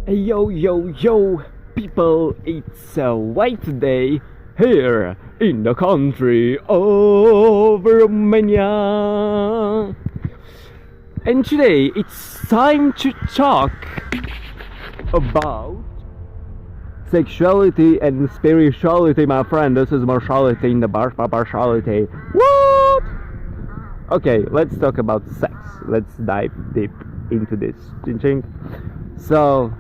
Hey, yo, yo, yo, people, it's a white day here in the country of Romania. And today it's time to talk about sexuality and spirituality, my friend. This is martiality in the partiality. What? Okay, let's talk about sex. Let's dive deep into this. Ching ching. So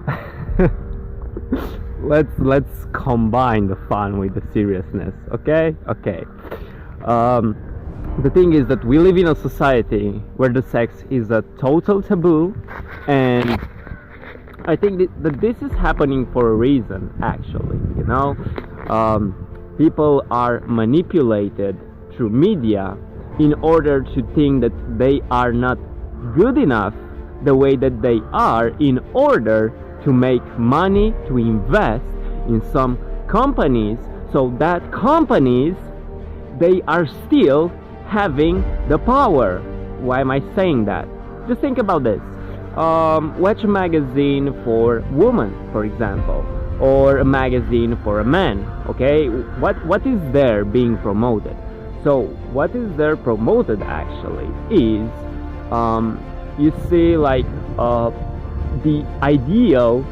let's combine the fun with the seriousness. Okay. The thing is that we live in a society where the sex is a total taboo, and I think that this is happening for a reason. Actually, people are manipulated through media in order to think that they are not good enough the way that they are, in order to make money, to invest in some companies, so that companies, they are still having the power. Why am I saying that? Just think about this. Watch a magazine for women, for example, or a magazine for a man. Okay, what is there being promoted? So what is there promoted actually is you see, like, the ideal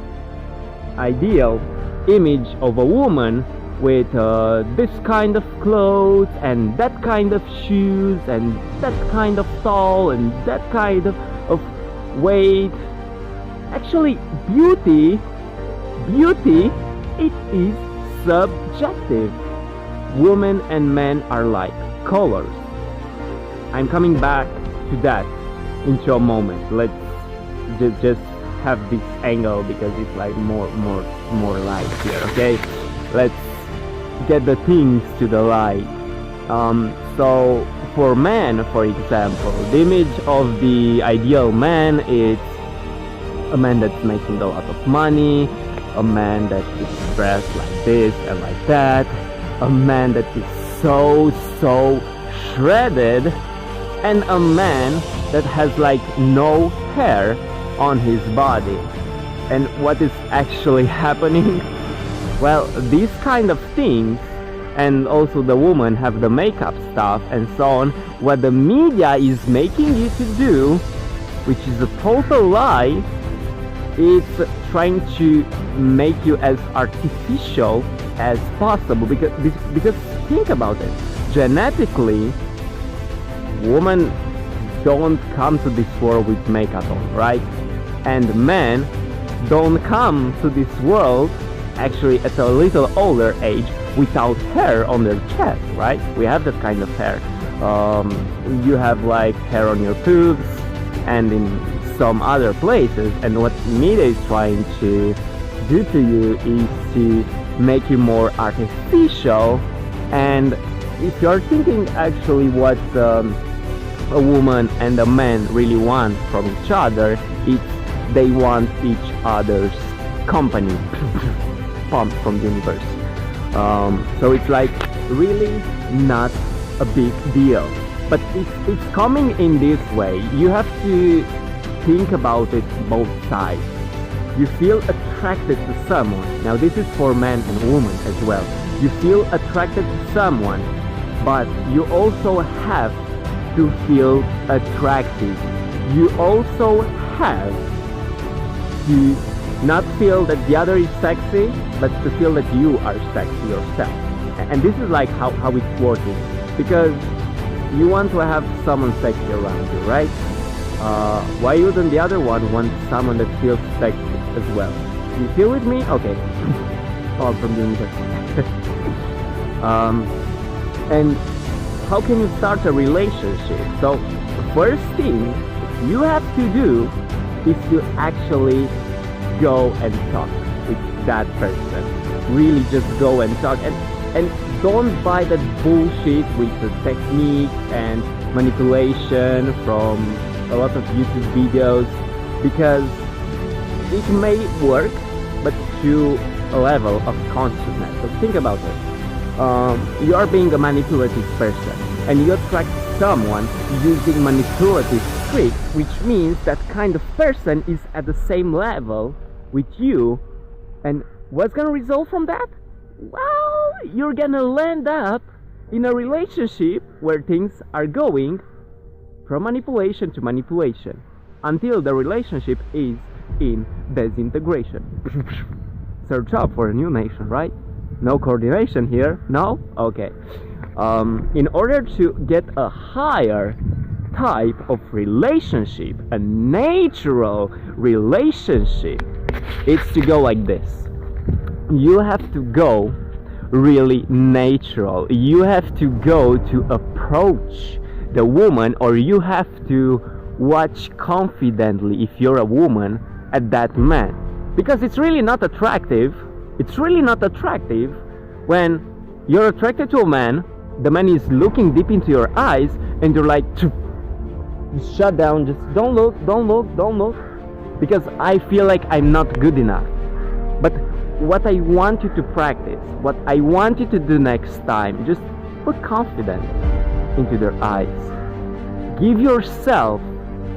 image of a woman with this kind of clothes and that kind of shoes and that kind of tall and that kind of weight. Actually, beauty, it is subjective. Women and men are like colors. I'm coming back to that into a moment. Let's just have this angle because it's like more light here. Okay, let's get the things to the light. So for men, for example, the image of the ideal man is a man that's making a lot of money, a man that is dressed like this and like that, a man that is so shredded, and a man that has like no hair on his body. And what is actually happening? Well, these kind of things, and also the woman have the makeup stuff and so on, what the media is making you to do, which is a total lie, it's trying to make you as artificial as possible, because think about it, genetically, women don't come to this world with makeup on, right? And men don't come to this world actually at a little older age without hair on their chest, right? We have that kind of hair. You have like hair on your boobs and in some other places, and what media is trying to do to you is to make you more artificial. And if you're thinking actually what a woman and a man really want from each other, it's they want each other's company. Pump from the universe. So it's like really not a big deal, but it's coming in this way. You have to think about it both sides. You feel attracted to someone. Now this is for men and women as well. You feel attracted to someone, but you also have to feel attractive. You also have to not feel that the other is sexy, but to feel that you are sexy yourself. And this is like how it's working, because you want to have someone sexy around you, right? Why wouldn't the other one want someone that feels sexy as well? You feel with me? Okay. All from the universe. And how can you start a relationship? So the first thing you have to do is to actually go and talk with that person. Really just go and talk, and don't buy that bullshit with the technique and manipulation from a lot of YouTube videos, because it may work, but to a level of consciousness. So think about it. You are being a manipulative person, and you attract someone using manipulative tricks, which means that kind of person is at the same level with you, and what's gonna result from that? Well, you're gonna land up in a relationship where things are going from manipulation to manipulation until the relationship is in disintegration. Search up for a new nation, right? No coordination here? No? Okay. In order to get a higher type of relationship, a natural relationship, it's to go like this. You have to go really natural. You have to go to approach the woman, or you have to watch confidently, if you're a woman, at that man. Because it's really not attractive. It's really not attractive when you're attracted to a man, the man is looking deep into your eyes, and you're like, shut down, just don't look, because I feel like I'm not good enough. But what I want you to practice, what I want you to do next time, just put confidence into their eyes. Give yourself,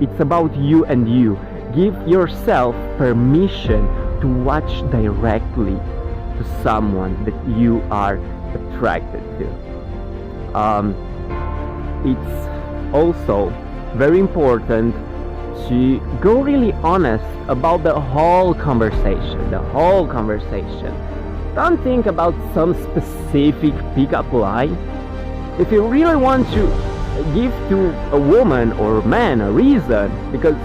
it's about you and you. Give yourself permission to watch directly to someone that you are attracted to. It's also very important to go really honest about the whole conversation. Don't think about some specific pickup line. If you really want to give to a woman or man a reason, because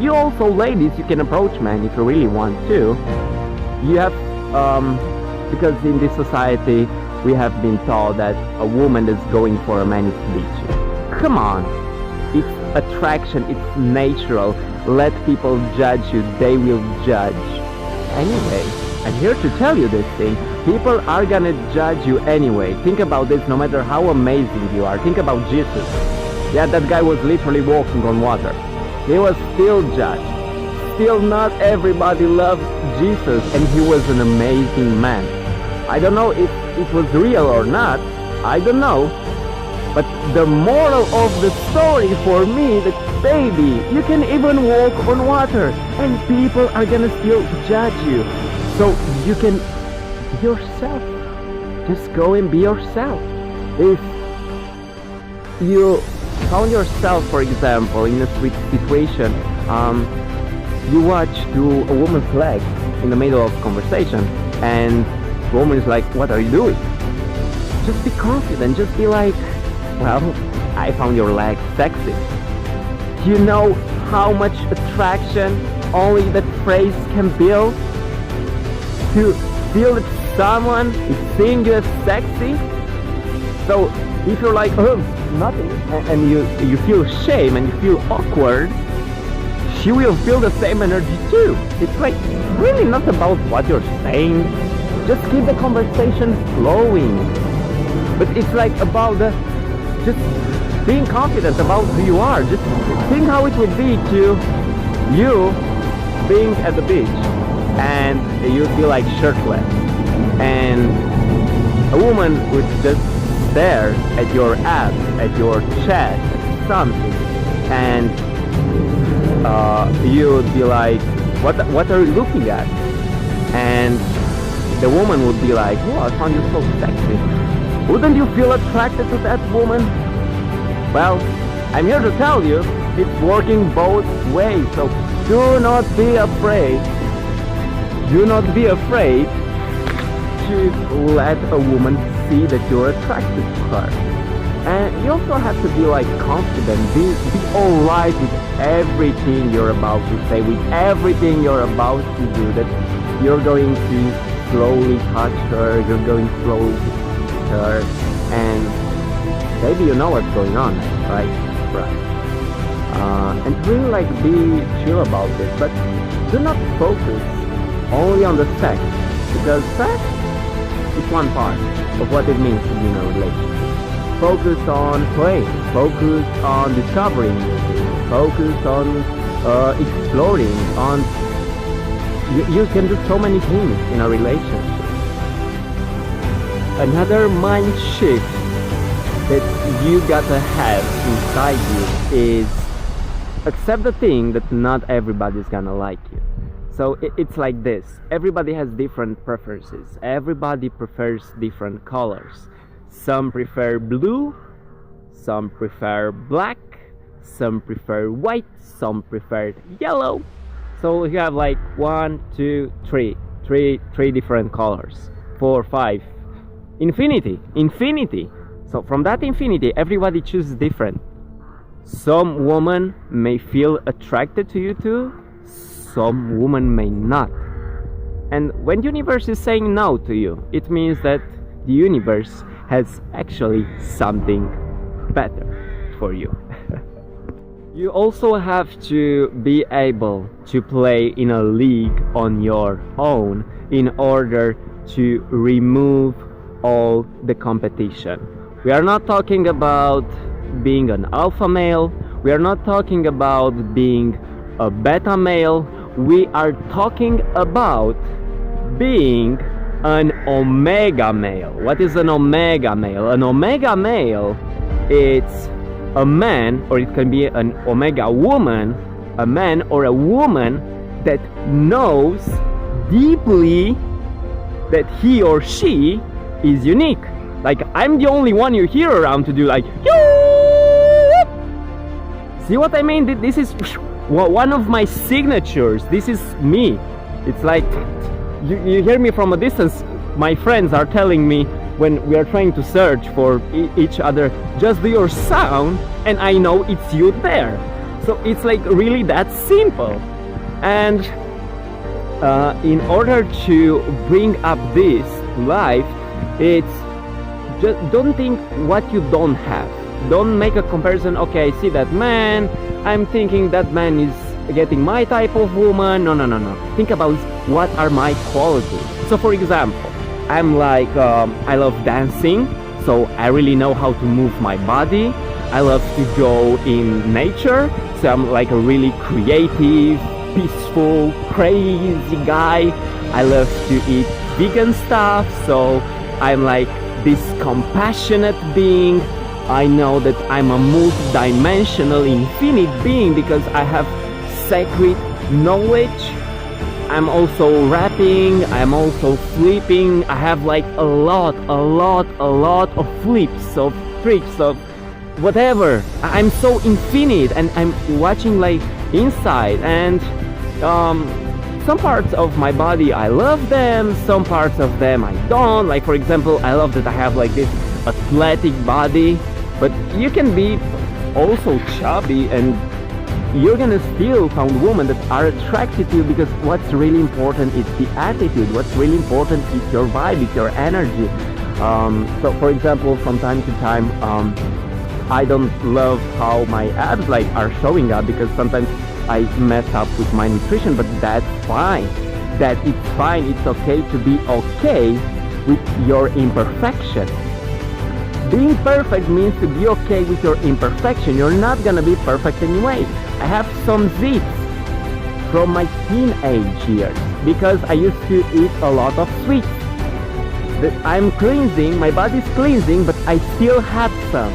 you also, ladies, you can approach men if you really want to. You have, because in this society we have been taught that a woman that's going for a man is to beat you. Come on, it's attraction, it's natural. Let people judge you, they will judge. Anyway, I'm here to tell you this thing. People are gonna judge you anyway. Think about this, no matter how amazing you are. Think about Jesus. Yeah, that guy was literally walking on water. He was still judged. Still not everybody loved Jesus, and he was an amazing man. I don't know if it was real or not. I don't know. But the moral of the story for me, that baby, you can even walk on water and people are gonna still judge you. So you can be yourself. Just go and be yourself. If you found yourself, for example, in a sweet situation, you watch to a woman's leg in the middle of conversation, and the woman is like, what are you doing? Just be confident, just be like, well, I found your leg sexy. You know how much attraction only that phrase can build? To feel that someone is seeing you as sexy? So if you're like, oh, nothing, and you feel shame and you feel awkward, she will feel the same energy too. It's like really not about what you're saying. Just keep the conversation flowing. But it's like about just being confident about who you are. Just think how it would be to you being at the beach and you feel like shirtless, and a woman would just stare at your abs, at your chest, at something, and you would be like, what are you looking at? And the woman would be like, oh, I found you so sexy. Wouldn't you feel attracted to that woman? Well, I'm here to tell you, it's working both ways. So do not be afraid. Do not be afraid to let a woman see that you're attracted to her. And you also have to be like confident, be alright with everything you're about to say, with everything you're about to do, that you're going to slowly touch her, you're going slowly to kiss her, and maybe you know what's going on, right? And really like be chill about this, but do not focus only on the sex, because sex is one part of what it means to be in a relationship. Focus on play, focus on discovering, focus on exploring, on you can do so many things in a relationship. Another mind shift that you gotta have inside you is accept the thing that not everybody's gonna like you. So it's like this. Everybody has different preferences. Everybody prefers different colors. Some prefer blue, some prefer black, some prefer white, some prefer yellow. So you have like 1, 2, 3, three different colors. 4, 5. Infinity. So from that infinity, everybody chooses different. Some woman may feel attracted to you too, some woman may not. And when the universe is saying no to you, it means that the universe has actually something better for you. You also have to be able to play in a league on your own in order to remove all the competition. We are not talking about being an alpha male. We are not talking about being a beta male. We are talking about being an omega male. What is an omega male? An omega male, it's a man, or it can be an omega woman, a man or a woman that knows deeply that he or she is unique. Like, I'm the only one you hear around to do like, see what I mean? This is one of my signatures. This is me. It's like, you hear me from a distance. My friends are telling me when we are trying to search for each other, just do your sound and I know it's you there. So it's like really that simple. And in order to bring up this to life, it's just don't think what you don't have. Don't make a comparison. Okay, I see that man, I'm thinking that man is getting my type of woman. No. Think about what are my qualities. So for example, I'm like, I love dancing, so I really know how to move my body. I love to go in nature, so I'm like a really creative, peaceful, crazy guy. I love to eat vegan stuff, so I'm like this compassionate being. I know that I'm a multi-dimensional, infinite being because I have sacred knowledge. I'm also rapping, I'm also flipping. I have like a lot of flips, of tricks, of whatever. I'm so infinite, and I'm watching like inside, and some parts of my body I love them, some parts of them I don't. Like for example, I love that I have like this athletic body, but you can be also chubby and you're gonna still find women that are attracted to you, because what's really important is the attitude. What's really important is your vibe, it's your energy. So for example, from time to time, I don't love how my abs like are showing up, because sometimes I mess up with my nutrition, but that's fine. That it's fine. It's okay to be okay with your imperfection. Being perfect means to be okay with your imperfection. You're not gonna be perfect anyway. I have some zits from my teenage years because I used to eat a lot of sweets. That I'm cleansing, my body's cleansing, but I still have some.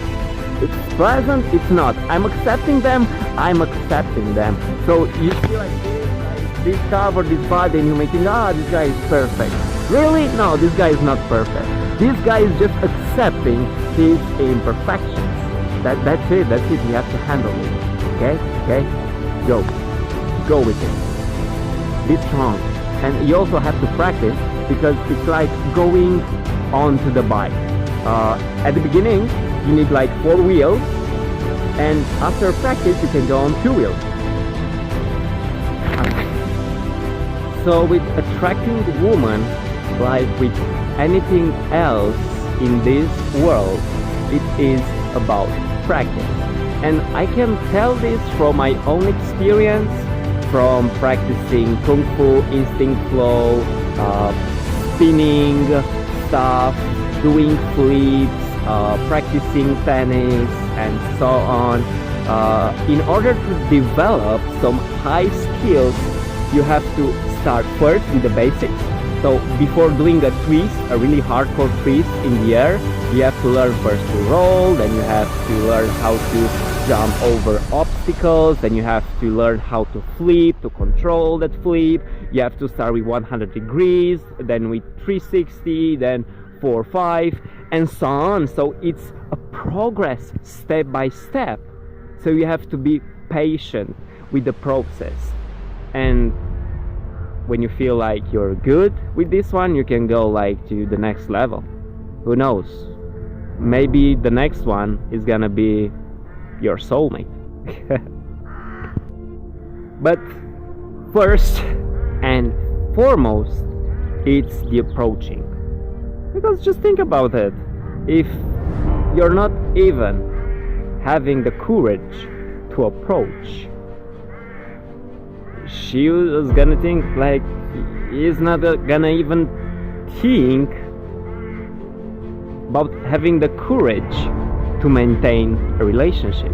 It's pleasant, it's not. I'm accepting them, I'm accepting them. So you feel like this discover this body and you may think, this guy is perfect. Really? No, this guy is not perfect. This guy is just accepting his imperfections. That's it. You have to handle it. Okay? Go with it. Be strong. And you also have to practice, because it's like going onto the bike. At the beginning, you need like 4 wheels, and after practice, you can go on 2 wheels. So with attracting the woman, like with anything else in this world, it is about practice. And I can tell this from my own experience, from practicing Kung Fu, instinct flow, spinning stuff, doing flips, practicing tennis, and so on. In order to develop some high skills, you have to start first with the basics. So before doing a twist, a really hardcore twist in the air, you have to learn first to roll, then you have to learn how to jump over obstacles, then you have to learn how to flip, to control that flip. You have to start with 100 degrees, then with 360, then 4, 5, and so on. So it's a progress step by step. So you have to be patient with the process. And when you feel like you're good with this one, you can go like to the next level. Who knows? Maybe the next one is gonna be your soulmate. But first and foremost, it's the approaching. Because just think about it. If you're not even having the courage to approach, she was gonna think like he's not gonna even think about having the courage to maintain a relationship.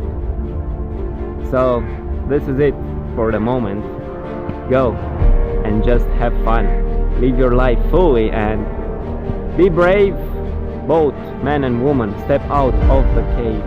So this is it for the moment. Go and just have fun, live your life fully, and be brave. Both man and woman, step out of the cave.